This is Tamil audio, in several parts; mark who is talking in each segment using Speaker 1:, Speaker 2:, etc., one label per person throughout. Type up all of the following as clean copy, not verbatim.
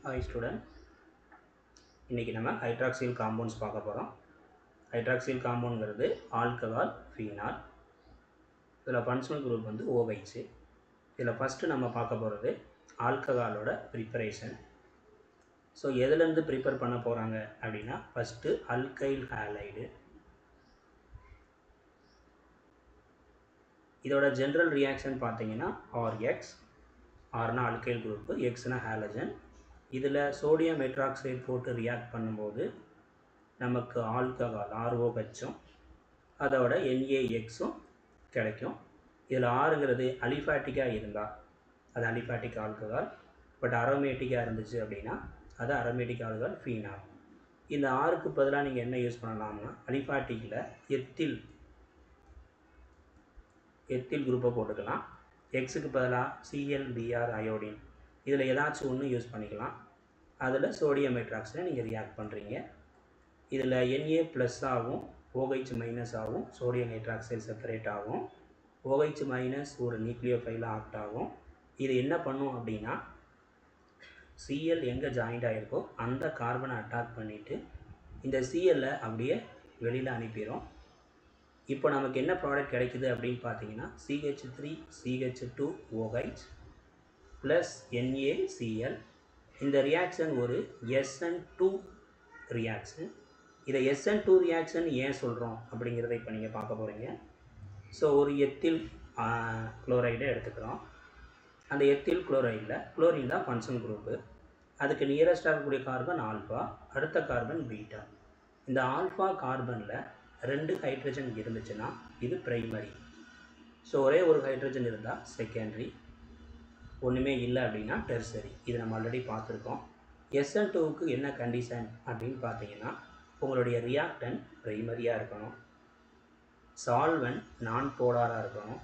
Speaker 1: Hi student, இன்றைக்கி நம்ம ஹைட்ராக்சில் காம்பவுண்ட்ஸ் பார்க்க போகிறோம். ஹைட்ராக்சில் காம்பவுண்ட்ங்கிறது ஆல்கஹால் ஃபீனால். இதில் ஃபங்க்ஷனல் குரூப் வந்து OH. இதில் ஃபஸ்ட்டு நம்ம பார்க்க போகிறது ஆல்கஹாலோட ப்ரிப்பரேஷன். ஸோ எதுலேருந்து ப்ரிப்பேர் பண்ண போகிறாங்க அப்படின்னா ஃபஸ்ட்டு அல்கைல் ஹாலைடு. இதோட ஜென்ரல் ரியாக்ஷன் பார்த்தீங்கன்னா RX. ஆர்னா அல்கைல் குரூப்பு, எக்ஸ்னா ஹாலஜன். இதில் சோடியம் ஹைட்ராக்சைடு போட்டு ரியாக்ட் பண்ணும்போது நமக்கு ஆல்கஹால் ROHும் அதோட NaXும் கிடைக்கும். இதில் ஆறுங்கிறது அலிஃபேட்டிக்காக இருந்தால் அது அலிஃபேட்டிக் ஆல்கஹால், பட் அரோமேட்டிக்காக இருந்துச்சு அப்படின்னா அது அரோமேட்டிக் ஆல்கஹால் ஃபீனால். இந்த ஆறுக்கு பதிலாக நீங்கள் என்ன யூஸ் பண்ணலாம்னா அலிஃபேட்டிக்கில் எத்தில் குரூப்பை போட்டுக்கலாம். எக்ஸுக்கு பதிலாக ClBr அயோடின், இதில் ஏதாச்சும் ஒன்று யூஸ் பண்ணிக்கலாம். அதில் சோடியம் ஹைட்ராக்சைடை நீங்கள் ரியாக்ட் பண்ணுறீங்க. இதில் Na+ ஆகும், OH- ஆகும், சோடியம் ஹைட்ராக்சைடு செப்பரேட் ஆகும். OH- ஒரு நியூக்ளியோஃபைலாக ஆக்ட் ஆகும். இது என்ன பண்ணும் அப்படின்னா Cl எங்கே ஜாயிண்ட் ஆகிருக்கோ அந்த கார்பனை அட்டாக் பண்ணிவிட்டு இந்த Clஐ அப்படியே வெளியில் அனுப்பிடும். இப்போ நமக்கு என்ன ப்ராடக்ட் கிடைக்குது அப்படின்னு பார்த்தீங்கன்னா CH3CH2OH ப்ளஸ் NaCl. இந்த ரியாக்ஷன் ஒரு SN2 ரியாக்ஷன். இதை SN2 ரியாக்ஷன் ஏன் சொல்கிறோம் அப்படிங்கிறத இப்போ நீங்கள் பார்க்க போகிறீங்க. ஸோ ஒரு எத்தில் குளோரைடை எடுத்துக்கிறோம். அந்த எத்தில் குளோரைடில் குளோரின் தான் ஃபங்க்ஷன் குரூப்பு. அதுக்கு நியரஸ்டாக இருக்கக்கூடிய கார்பன் ஆல்ஃபா, அடுத்த கார்பன் பீட்டா. இந்த ஆல்ஃபா கார்பனில் 2 ஹைட்ரஜன் இருந்துச்சுன்னா இது பிரைமரி. ஸோ ஒரே ஒரு ஹைட்ரஜன் இருந்தால் செகண்டரி, ஒன்றுமே இல்லை அப்படின்னா டெர்சரி. இது நம்ம ஆல்ரெடி பார்த்துருக்கோம். SN2க்கு என்ன கண்டிஷன் அப்படின்னு பார்த்தீங்கன்னா உங்களுடைய ரியாக்டன் பிரைமரியாக இருக்கணும், சால்வன் நான் போலாராக இருக்கணும்.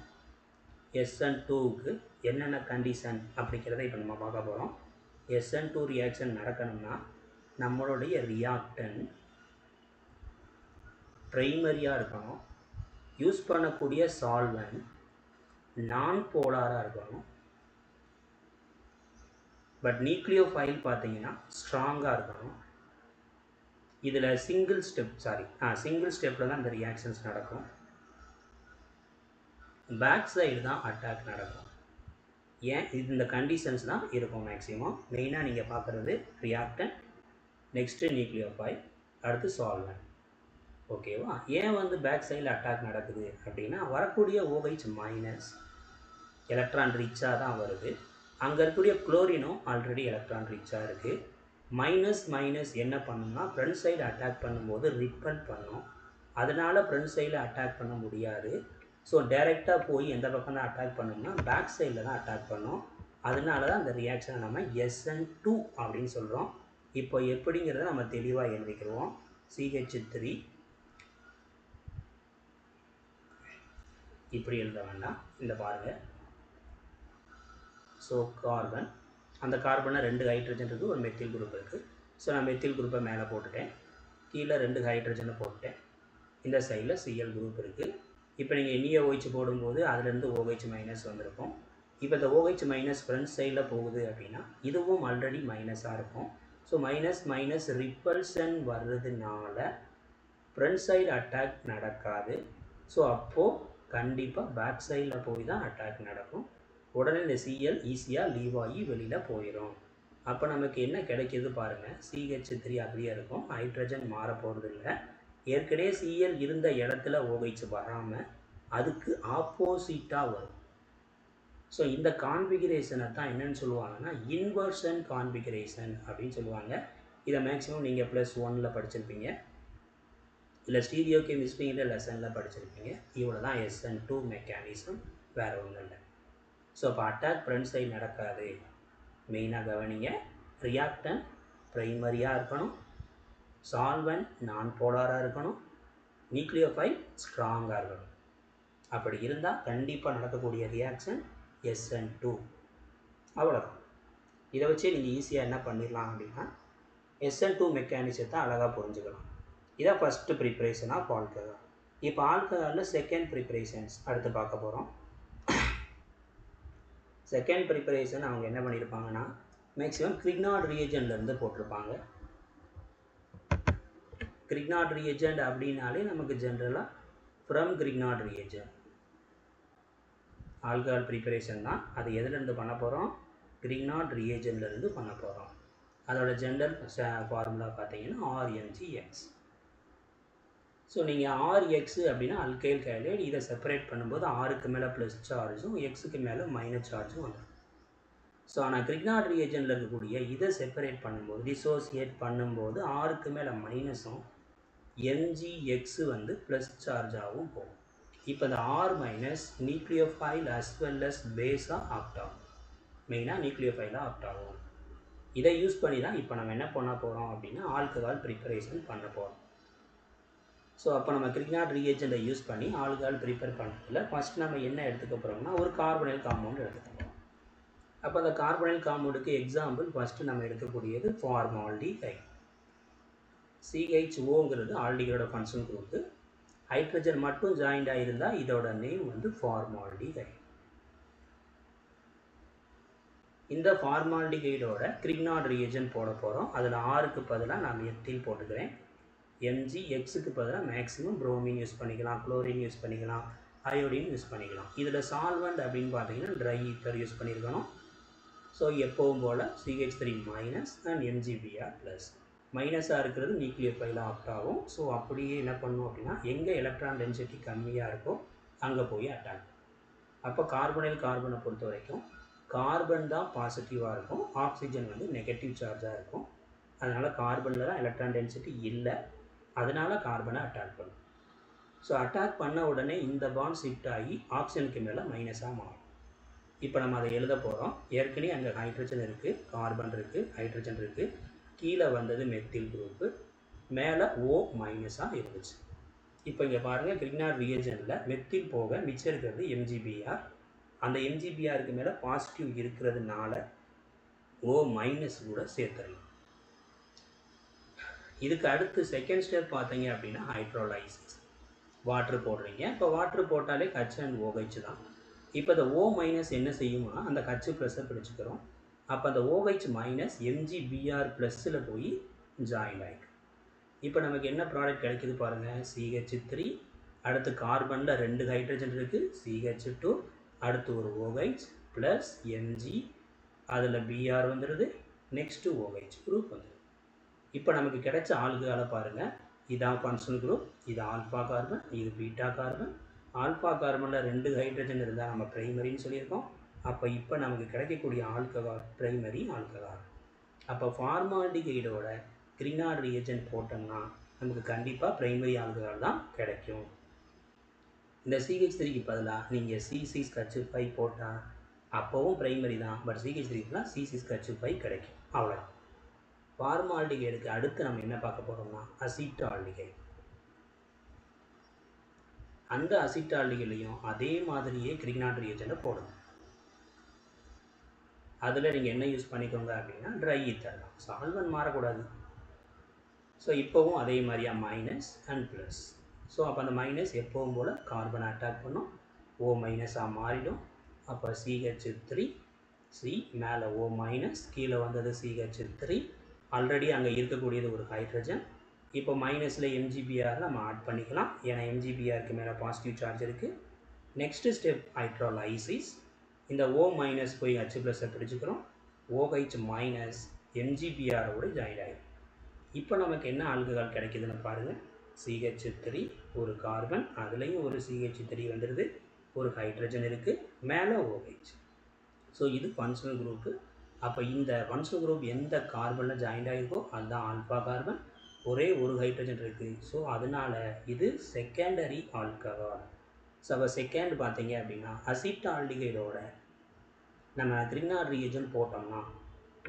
Speaker 1: SN2க்கு என்னென்ன கண்டிஷன் அப்படிங்கிறத இப்போ நம்ம பார்க்க போகிறோம். SN2 ரியாக்ஷன் நடக்கணும்னா நம்மளுடைய ரியாக்டன் பிரைமரியாக இருக்கணும், யூஸ் பண்ணக்கூடிய சால்வன் நான் போலாராக இருக்கணும், பட் நியூக்ளியோஃபைல் பார்த்தீங்கன்னா ஸ்ட்ராங்காக இருக்கணும். இதில் சிங்கிள் ஸ்டெப்பில் தான் இந்த ரியாக்ஷன்ஸ் நடக்கும். பேக் சைடு தான் அட்டாக் நடக்கும். ஏன் இந்த கண்டிஷன்ஸ் தான் இருக்கும் மேக்ஸிமம். மெயினாக நீங்கள் பார்க்குறது ரியாக்டன், நெக்ஸ்ட்டு நியூக்ளியோஃபைல், அடுத்து சால்வன். ஓகேவா? ஏன் வந்து பேக் சைடில் அட்டாக் நடக்குது அப்படின்னா வரக்கூடிய OH- எலக்ட்ரான் ரிச்சாக தான் வருது. அங்கே இருக்கக்கூடிய குளோரினும் ஆல்ரெடி எலக்ட்ரான் ரிச்சாக இருக்குது. மைனஸ் என்ன பண்ணும்னா ஃப்ரண்ட் சைடு அட்டாக் பண்ணும்போது ரிப்பல் பண்ணும். அதனால் ஃப்ரண்ட் சைடில் அட்டாக் பண்ண முடியாது. ஸோ டைரெக்டாக போய் எந்த பக்கம் தான் அட்டாக் பண்ணோம்னா பேக் சைடில் தான் அட்டாக் பண்ணோம். அதனால தான் அந்த ரியாக்ஷனை நம்ம SN2 அப்படின்னு சொல்கிறோம். இப்போ எப்படிங்கிறத நம்ம தெளிவாக எழுதிக்கிறோம். CH3 இப்படி எழுத வேண்டாம், இந்த பாருங்கள். ஸோ கார்பன், அந்த கார்பனில் 2 ஹைட்ரஜன் இருக்குது, ஒரு மெத்தில் குரூப் இருக்குது. ஸோ நான் மெத்தில் குரூப்பை மேலே போட்டுட்டேன், கீழே 2 ஹைட்ரஜனை போட்டுட்டேன். இந்த சைடில் Cl குரூப் இருக்குது. இப்போ நீங்கள் NaOH போடும்போது அதுலேருந்து OH- வந்திருக்கும். இப்போ இந்த OH- ஃப்ரண்ட் சைடில் போகுது அப்படின்னா இதுவும் ஆல்ரெடி மைனஸாக இருக்கும். ஸோ மைனஸ் ரிப்பல்சன் வர்றதுனால ஃப்ரண்ட் சைடு அட்டாக் நடக்காது. ஸோ அப்போது கண்டிப்பாக பேக் சைடில் போய் தான் அட்டாக் நடக்கும். உடனே இந்த Cl ஈஸியாக லீவ் ஆகி வெளியில் போயிடும். அப்போ நமக்கு என்ன கிடைக்கிது பாருங்கள். CH3 அப்படியே இருக்கும், ஹைட்ரஜன் மாற போகிறது இல்லை. ஏற்கனவே Cl இருந்த இடத்துல OH வராமல் அதுக்கு ஆப்போசிட்டாக வரும். ஸோ இந்த கான்ஃபிகரேஷனை தான் என்னென்னு சொல்லுவாங்கன்னா இன்வர்ஷன் கான்ஃபிகரேஷன் அப்படின்னு சொல்லுவாங்க. இதை மேக்ஸிமம் நீங்கள் +1 படிச்சிருப்பீங்க, இல்லை ஸ்டீரியோ கெமிஸ்ட்ரிங்கிற லெசனில் படிச்சிருப்பீங்க. இவ்வளோ தான் SN2 மெக்கானிசம், வேறு ஒன்றும் இல்லை. ஸோ இப்போ அட்டாக் ஃப்ரண்ட் சைடு நடக்காது. மெயினாக கவனிங்க, ரியாக்டன் ப்ரைமரியாக இருக்கணும், சால்வன் நான் போலாராக இருக்கணும், நியூக்ளியோஃபைல் ஸ்ட்ராங்காக இருக்கணும். அப்படி இருந்தால் கண்டிப்பாக நடக்கக்கூடிய ரியாக்ஷன் SN2. அவ்வளோதான். இதை வச்சு நீங்கள் ஈஸியாக என்ன பண்ணிடலாம் அப்படின்னா SN2 மெக்கானிசத்தை அழகாக புரிஞ்சுக்கலாம். இதான் ஃபஸ்ட்டு ப்ரிப்ரேஷன் ஆஃப் ஆல்கஹால். இப்போ ஆல்கஹாலில் செகண்ட் ப்ரிப்ரேஷன்ஸ் அடுத்து பார்க்க போகிறோம். செகண்ட் ப்ரிப்பரேஷன் அவங்க என்ன பண்ணியிருப்பாங்கன்னா மேக்ஸிமம் கிரிக்னாட் ரியேஜன்ட்லேருந்து போட்டிருப்பாங்க. கிரிக்னாட் ரியேஜன்ட் அப்படின்னாலே நமக்கு ஜென்ரலாக ஃப்ரம் கிரிக்னாட் ரியேஜன்ட் ஆல்கஹால் ப்ரிப்பரேஷன் தான். அது எதுலேருந்து பண்ண போகிறோம்? கிரிக்னாட் ரியேஜன்ட்லேருந்து பண்ண போகிறோம். அதோட ஜென்ரல் ஃபார்முலா பார்த்தீங்கன்னா RNGX. ஸோ நீங்கள் RX அப்படின்னா அல்கைல் ஹைலைட், இதை செப்பரேட் பண்ணும்போது ஆருக்கு மேலே ப்ளஸ் சார்ஜும் எக்ஸுக்கு மேலே மைனஸ் சார்ஜும் வந்துடும். ஸோ ஆனால் கிரிக்னாட் ரியேஜனில் இருக்கக்கூடிய இதை செப்பரேட் பண்ணும்போது, டிசோசியேட் பண்ணும்போது ஆருக்கு மேலே மைனஸும் MgX வந்து ப்ளஸ் சார்ஜாகவும் போகும். இப்போ இந்த R minus nucleophile as well as பேஸாக ஆக்ட் ஆகும். மெயினாக நியூக்ளியோஃபைலாக ஆக்ட் ஆகும். இதை யூஸ் பண்ணி தான் இப்போ நம்ம என்ன பண்ண போகிறோம் அப்படின்னா ஆல்கஹால் ப்ரிப்பரேஷன் பண்ண போகிறோம். ஸோ அப்போ நம்ம கிரிக்னாட் ரியேஜெண்ட்டை யூஸ் பண்ணி ஆல்கஹால் ப்ரிப்பேர் பண்ணுறதுல ஃபஸ்ட் நம்ம என்ன எடுத்துக்க போகிறோம்னா ஒரு கார்பனைல் காம்பவுண்ட் எடுத்துக்க போகிறோம். அப்போ அந்த கார்பனைல் காம்பவுண்டுக்கு எக்ஸாம்பிள் ஃபஸ்ட்டு நம்ம எடுக்கக்கூடியது ஃபார்மால்டிஹைட். CHOங்கிறது ஆல்டிஹைடோட ஃபங்க்ஷன் குரூப்பு. ஹைட்ரஜன் மட்டும் ஜாயிண்ட் ஆகிருந்தால் இதோட நேம் வந்து ஃபார்மால்டிஹைட். இந்த ஃபார்மால்டிஹைடோட கிரிக்னாட் ரியேஜெண்ட் போட போகிறோம். அதில் ஆருக்கு பதிலாக நான் எத்தில் போட்டுக்கிறேன். MgXக்கு பதிலாக மேக்ஸிமம் புரோமின் யூஸ் பண்ணிக்கலாம், குளோரின் யூஸ் பண்ணிக்கலாம், அயோடின் யூஸ் பண்ணிக்கலாம். இதில் சால்வெண்ட் அப்படின்னு பார்த்தீங்கன்னா ட்ரை ஈத்தர் யூஸ் பண்ணியிருக்கணும். ஸோ எப்பவும் போல் CH3 minus and MgBr plus. மைனஸாக இருக்கிறது நியூக்ளியோஃபைல் ஆக்ட் ஆகும். ஸோ அப்படியே என்ன பண்ணும் அப்படின்னா எங்கே எலக்ட்ரான் டென்சிட்டி கம்மியாக இருக்கோ அங்கே போய் அட்டாக். அப்போ கார்பனைல் கார்பனை பொறுத்த வரைக்கும் கார்பன் தான் பாசிட்டிவாக இருக்கும், ஆக்சிஜன் வந்து நெகட்டிவ் சார்ஜாக இருக்கும். அதனால் கார்பனில் தான் எலக்ட்ரான் டென்சிட்டி இல்லை, அதனால் கார்பனை அட்டாக் பண்ணும். ஸோ அட்டாக் பண்ண உடனே இந்த பாண்ட் ஷிஃப்ட் ஆகி ஆக்சிஜனுக்கு மேலே மைனஸாக மாறும். இப்போ நம்ம அதை எழுத போகிறோம். ஏற்கனவே அங்கே ஹைட்ரஜன் இருக்குது, கார்பன் இருக்குது, ஹைட்ரஜன் இருக்குது, கீழே வந்தது மெத்தில் குரூப்பு, மேலே O மைனஸாக இருந்துச்சு. இப்போ இங்கே பாருங்கள் கிரிக்னாட் ரியேஜனில் மெத்தில் போக மிச்சம் இருக்கிறது MgBr. அந்த MgBrக்கு மேலே பாசிட்டிவ் இருக்கிறதுனால O மைனஸ் கூட சேர்த்துடலாம். இதுக்கு அடுத்து செகண்ட் ஸ்டெப் பார்த்தீங்க அப்படின்னா ஹைட்ரோலைசிஸ். வாட்ரு போடுறீங்க. இப்போ வாட்ரு போட்டாலே H அண்ட் OH தான். இப்போ இந்த O மைனஸ் என்ன செய்யும்னா அந்த H ப்ளஸ்ஸை பிடிச்சிக்கிறோம். அப்போ அந்த OH மைனஸ் MgBr ப்ளஸ்ஸில் போய் ஜாயின் ஆகிடும். இப்போ நமக்கு என்ன ப்ராடக்ட் கிடைக்குது பாருங்கள், CH3, அடுத்து கார்பனில் 2 ஹைட்ரஜன் இருக்குது, CH2, அடுத்து ஒரு OH ப்ளஸ் Mg, அதில் Br வந்துடுது, நெக்ஸ்ட்டு OH குரூப் வந்துடுது. இப்போ நமக்கு கிடைச்ச ஆல்கஹாலை பாருங்கள், இதான் ஃபங்க்ஷனல் குரூப், இது ஆல்ஃபா கார்பன், இது பீட்டா கார்பன். ஆல்ஃபா கார்பனில் 2 ஹைட்ரஜன் இருந்தால் நம்ம பிரைமரின்னு சொல்லியிருக்கோம். அப்போ இப்போ நமக்கு கிடைக்கக்கூடிய ஆல்கஹால் பிரைமரி ஆல்கஹால். அப்போ ஃபார்மால்டிஹைடோட கிரிக்னாட் ரியேஜெண்ட் போட்டோம்னா நமக்கு கண்டிப்பாக பிரைமரி ஆல்கஹால் தான் கிடைக்கும். இந்த CH3க்கு பதிலாக நீங்கள் C6H5 போட்டால் அப்போவும் பிரைமரி தான், பட் CH3க்குனா C6H5 கிடைக்கும். அவ்வளோதான். ஃபார்மால்டிஹைடுக்கு அடுத்து நம்ம என்ன பார்க்க போகிறோம்னா அசிட்டால்டிஹைடு. அந்த அசிட்டால்டிஹைட்லையும் அதே மாதிரியே கிரிக்னாட் ரியேஜெண்ட்டை போடணும். அதில் நீங்கள் என்ன யூஸ் பண்ணிக்கோங்க அப்படின்னா ட்ரை ஈத்தர் தான், சால்வன் மாறக்கூடாது. ஸோ இப்போவும் அதே மாதிரியா மைனஸ் அண்ட் ப்ளஸ். ஸோ அப்போ அந்த மைனஸ் எப்பவும் போல் கார்பனை அட்டாக் பண்ணும், O மைனஸாக மாறிடும். அப்போ CH3, C மேலே O மைனஸ், கீழே வந்தது CH3, ஆல்ரெடி அங்கே இருக்கக்கூடியது ஒரு ஹைட்ரஜன். இப்போ மைனஸில் MgBr நம்ம ஆட் பண்ணிக்கலாம், ஏன்னா MgBrக்கு மேலே பாசிட்டிவ் சார்ஜ் இருக்குது. Next step hydrolysis. இந்த O மைனஸ் போய் H ப்ளஸை பிடிச்சிக்கிறோம், OH மைனஸ் MgBரோடு ஜாயின் ஆகிடும். இப்போ நமக்கு என்ன ஆல்கஹால் கிடைக்குதுன்னு பாருங்கள், CH3 ஒரு கார்பன், அதுலேயும் ஒரு CH3 வந்துடுது, ஒரு ஹைட்ரஜன் இருக்குது, மேலே OH. ஸோ இது ஃபங்க்ஷனல் குரூப்பு. அப்போ இந்த ஃபங்க்ஷனல் குரூப் எந்த கார்பனில் ஜாயிண்ட் ஆகிருக்கோ அதுதான் ஆல்ஃபா கார்பன், ஒரே ஒரு ஹைட்ரஜன் இருக்குது. ஸோ அதனால் இது செகண்டரி ஆல்கஹால். ஸோ அப்போ செகண்ட் பார்த்தீங்க அப்படின்னா அசிட்டால்டிஹைடோட நம்ம கிரிக்னாட் ரியேஜெண்ட் போட்டோம்னா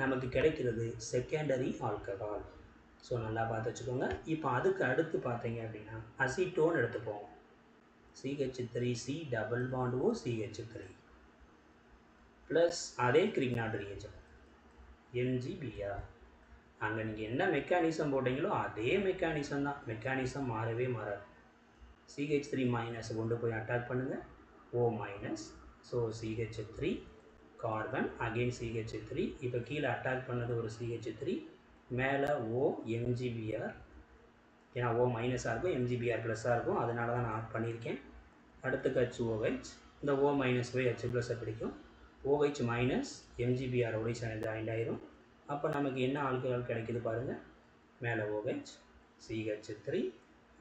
Speaker 1: நமக்கு கிடைக்கிறது செகண்டரி ஆல்கஹால். ஸோ நல்லா பார்த்து வச்சுக்கோங்க. இப்போ அதுக்கு அடுத்து பார்த்தீங்க அப்படின்னா அசிட்டோன் எடுத்துப்போம். CH3C double bond O CH3 plus அதே கிரிக்னாட் ரியேஜெண்ட் MgBr. அங்கே நீங்கள் என்ன மெக்கானிசம் போட்டிங்களோ அதே மெக்கானிசம் தான், மெக்கானிசம் மாறவே மாறாது. CH3 மைனஸ் கொண்டு போய் அட்டாக் பண்ணுங்கள், O minus. So CH3 carbon again CH3. இப்போ கீழே அட்டாக் பண்ணது ஒரு CH3, மேலே O MgBr. ஏன்னா O மைனஸாக இருக்கும், MgBr ப்ளஸ்ஸாக இருக்கும், அதனால தான் நான் ஆட் பண்ணியிருக்கேன். அடுத்து HOH, இந்த O மைனஸ் போய் H ப்ளஸ்ஸை பிடிக்கும், OH மைனஸ் MgBr ஓட ஜாயிண்ட் ஆயிரும். அப்போ நமக்கு என்ன ஆல்கஹால் கிடைக்குது பாருங்கள், மேலே OH CH3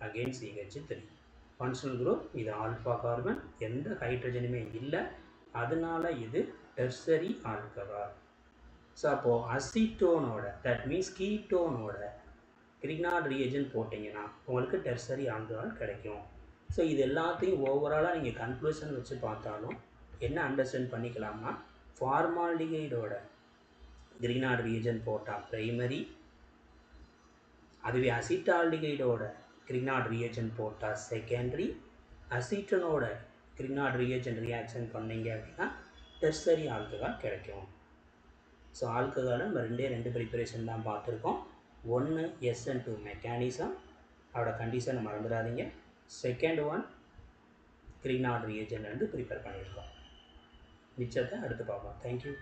Speaker 1: again CH3. Functional group இது ஆல்ஃபா கார்பன், எந்த ஹைட்ரஜனுமே இல்லை, அதனால இது டெர்சரி ஆல்கஹால். ஸோ அப்போது அசிட்டோனோட, தட் மீன்ஸ் கீட்டோனோட கிரிக்னார்ட் ரியேஜன் போட்டிங்கன்னா உங்களுக்கு டெர்சரி ஆல்கஹால் கிடைக்கும். ஸோ இது எல்லாத்தையும் ஓவராலாக நீங்கள் கன்க்ளூஷன் வச்சு பார்த்தாலும் என்ன அண்டர்ஸ்டாண்ட் பண்ணிக்கலாம்னா, ஃபார்மால்டிகைடோட கிரிக்னார்ட் ரியேஜன் போட்டால் ப்ரைமரி, அதுவே அசிட்டால்டிகைடோட கிரிக்னார்ட் ரியேஜன் போட்டால் செகண்டரி, அசிட்டனோட கிரிக்னார்ட் ரியேஜன் ரியாக்ஷன் பண்ணிங்க அப்படின்னா டெர்சரி ஆல்கஹால் கிடைக்கும். ஸோ ஆல்கஹாலை நம்ம ரெண்டு ப்ரிப்பரேஷன் தான் பார்த்துருக்கோம். ஒன்று SN2 மெக்கானிசம், அதோட கண்டிஷனை மறந்துடாதீங்க. செகண்ட் ஒன் கிரிக்னார்ட் ரியேஜன் ப்ரிப்பேர் பண்ணியிருக்கோம். மிச்சத்தை அடுத்து பார்ப்போம். தேங்க்யூ.